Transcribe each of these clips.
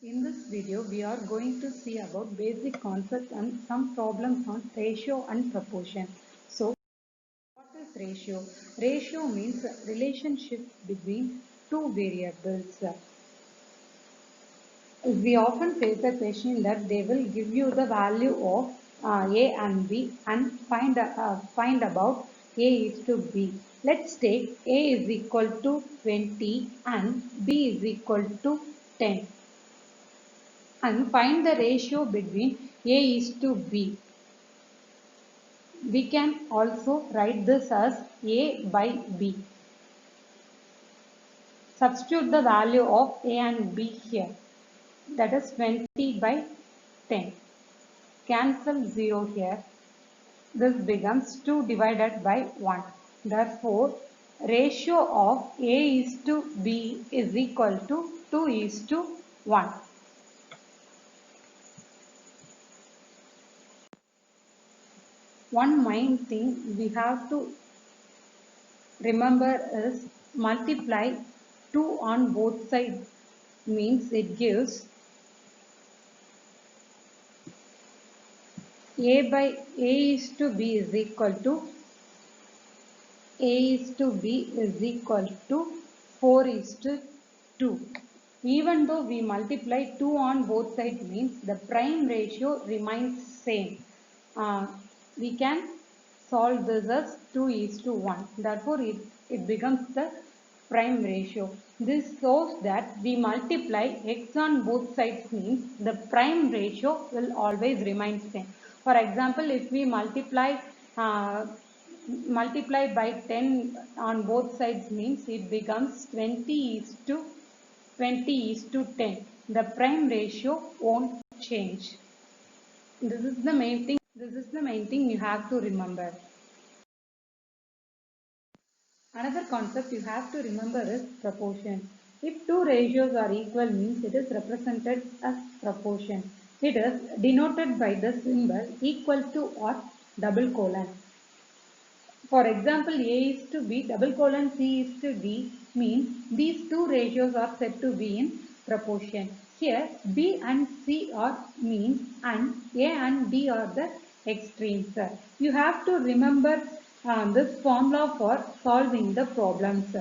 In this video, we are going to see about basic concepts and some problems on ratio and proportion. So, what is ratio? Ratio means relationship between two variables. We often face a question that they will give you the value of A and B and find about A is to B. Let's take A is equal to 20 and B is equal to 10. And find the ratio between A is to B. We can also write this as A by B. Substitute the value of A and B here. That is 20 by 10. Cancel 0 here. This becomes 2 divided by 1. Therefore, ratio of A is to B is equal to 2 is to 1. One main thing we have to remember is multiply 2 on both sides means it gives A by A is to B is equal to A is to B is equal to 4 is to 2. Even though we multiply 2 on both sides means the prime ratio remains same. We can solve this as 2 is to 1. Therefore, it becomes the prime ratio. This shows that we multiply x on both sides means the prime ratio will always remain same. For example, if we multiply by 10 on both sides means it becomes 20 is to 10. The prime ratio won't change. This is the main thing you have to remember. Another concept you have to remember is proportion. If two ratios are equal means it is represented as proportion. It is denoted by the symbol equal to or double colon. For example, A is to B, double colon C is to D means these two ratios are said to be in proportion. Here B and C are means and A and D are the extremes. You have to remember this formula for solving the problems.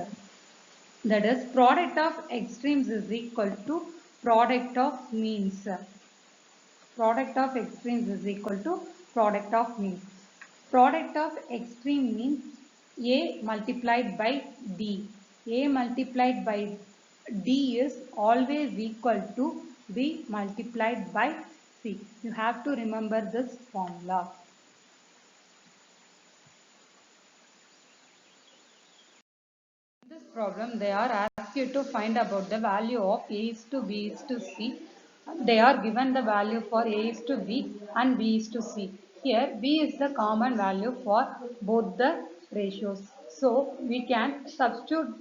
That is, product of extremes is equal to product of means. Product of extremes is equal to product of means. Product of extreme means A multiplied by D. A multiplied by D is always equal to B multiplied by C. You have to remember this formula. In this problem, they are asked you to find about the value of A is to B is to C. They are given the value for A is to B and B is to C. Here, B is the common value for both the ratios. So, we can substitute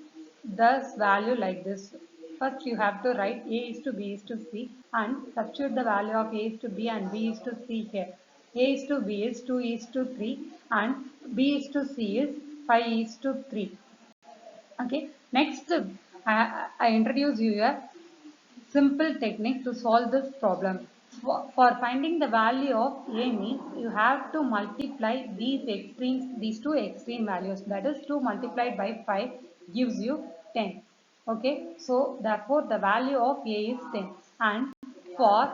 this value like this. First, you have to write A is to B is to C and substitute the value of A is to B and B is to C here. A is to B is 2 is to 3 and B is to C is 5 is to 3. Okay, next I introduce you a simple technique to solve this problem. For finding the value of A means you have to multiply these two extreme values. That is 2 multiplied by 5 gives you 10. Okay, so therefore the value of A is 10. And for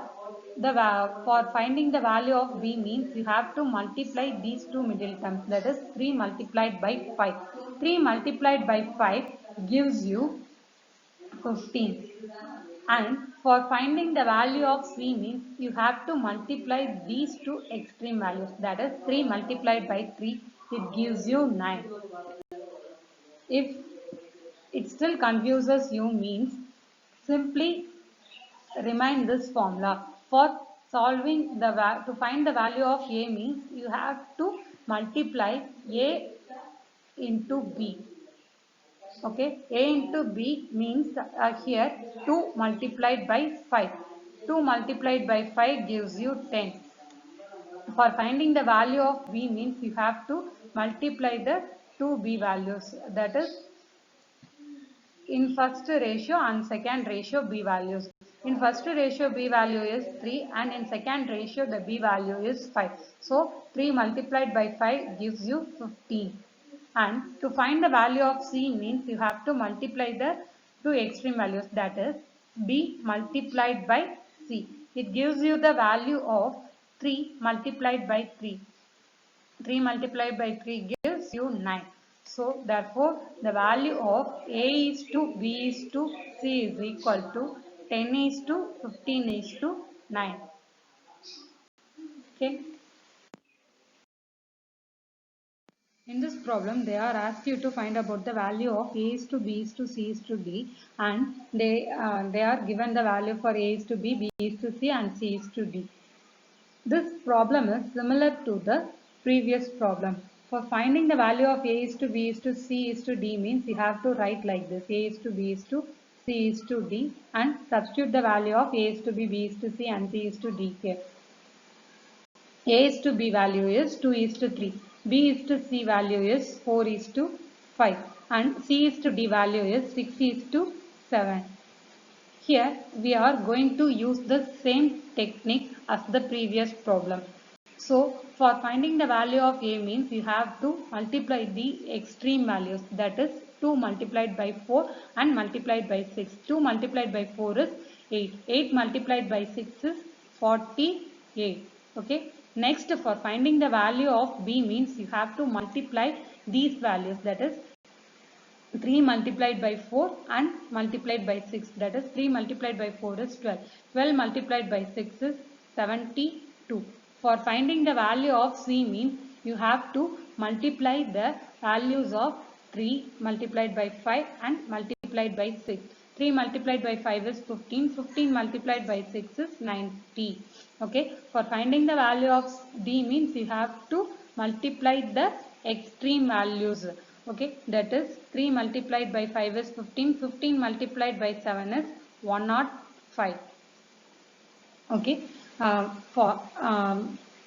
for finding the value of B means you have to multiply these two middle terms. That is 3 multiplied by 5. 3 multiplied by 5 gives you 15. And for finding the value of C means you have to multiply these two extreme values. That is 3 multiplied by 3, it gives you 9. If it still confuses you means simply remind this formula. For solving to find the value of A means you have to multiply A into B. Okay, A into B means here 2 multiplied by 5. 2 multiplied by 5 gives you 10. For finding the value of B means you have to multiply the two B values. That is in first ratio and second ratio B values. In first ratio b value is 3 and in second ratio the b value is 5. So 3 multiplied by 5 gives you 15. And to find the value of c means you have to multiply the two extreme values, that is b multiplied by c. It gives you the value of 3 multiplied by 3. 3 multiplied by 3 gives you 9. So therefore the value of a is to b is to c is equal to 10 is to 15 is to 9. Okay. In this problem, they are asked you to find about the value of a is to b is to c is to d, and they are given the value for a is to b is to c, and c is to d. This problem is similar to the previous problem. For finding the value of a is to b is to c is to d means you have to write like this: a is to b is to c is to d, and substitute the value of a is to b is to c, and c is to d here. A is to B value is 2 is to 3. B is to C value is 4 is to 5. And C is to D value is 6 is to 7. Here we are going to use the same technique as the previous problem. So for finding the value of A means you have to multiply the extreme values, that is 2 multiplied by 4 and multiplied by 6. 2 multiplied by 4 is 8. 8 multiplied by 6 is 48. Okay. Next, for finding the value of B means you have to multiply these values, that is 3 multiplied by 4 and multiplied by 6, that is 3 multiplied by 4 is 12. 12 multiplied by 6 is 72. For finding the value of C means you have to multiply the values of 3 multiplied by 5 and multiplied by 6. 3 multiplied by 5 is 15. 15 multiplied by 6 is 90. Okay. For finding the value of D means you have to multiply the extreme values. Okay. That is 3 multiplied by 5 is 15. 15 multiplied by 7 is 105. Okay. For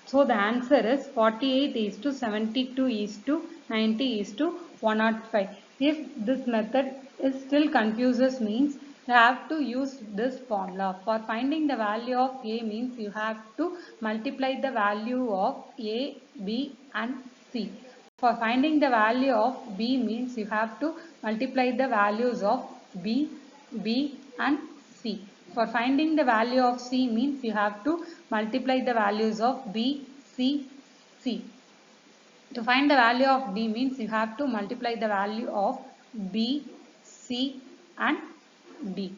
so the answer is 48 is to 72 is to 90 is to 105. If this method is still confuses means you have to use this formula. For finding the value of A means you have to multiply the value of A, B and C. For finding the value of B means you have to multiply the values of B, B and C. For finding the value of C means you have to multiply the values of B, C, C. To find the value of D means you have to multiply the value of B, C and D.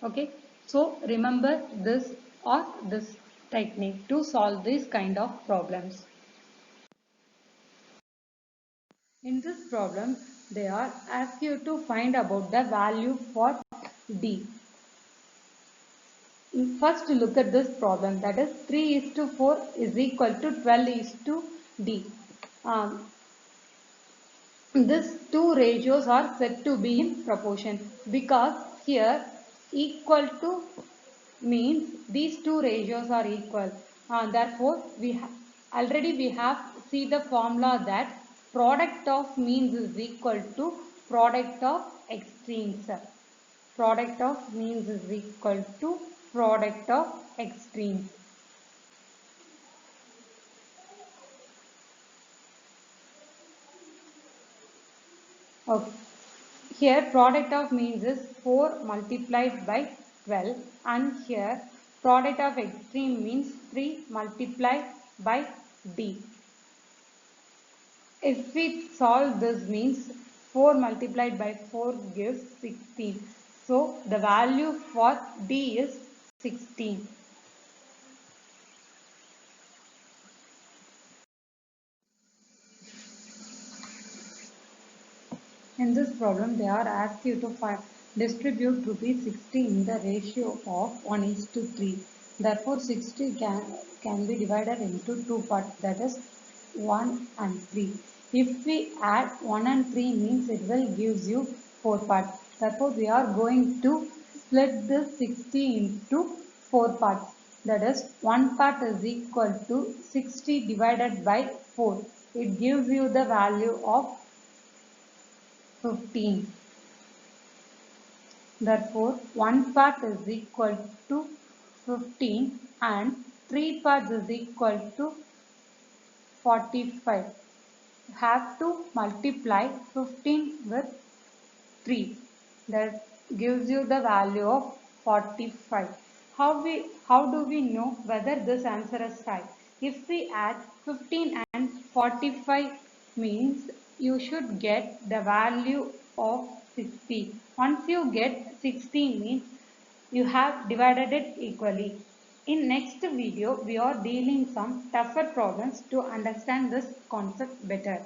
Okay. So remember this or this technique to solve this kind of problems. In this problem, they are asked you to find about the value for D. First look at this problem, that is 3 is to 4 is equal to 12 is to D. These two ratios are said to be in proportion because here equal to means these two ratios are equal. Therefore, already we have see the formula that product of means is equal to product of extremes. Product of means is equal to product of extremes. Okay. Here product of means is 4 multiplied by 12, and here product of extreme means 3 multiplied by D. If we solve this means 4 multiplied by 4 gives 16. So the value for D is 16. In this problem, they are asked you to distribute rupees 60 in the ratio of 1 is to 3. Therefore, 60 can be divided into two parts, that is 1 and 3. If we add 1 and 3 means it will gives you 4 parts. Therefore, we are going to split this 60 into 4 parts. That is, one part is equal to 60 divided by 4. It gives you the value of 15. Therefore, 1 part is equal to 15 and 3 parts is equal to 45. You have to multiply 15 with 3. That gives you the value of 45. How do we know whether this answer is right? If we add 15 and 45 means you should get the value of 60. Once you get 60 means you have divided it equally. In next video, we are dealing some tougher problems to understand this concept better.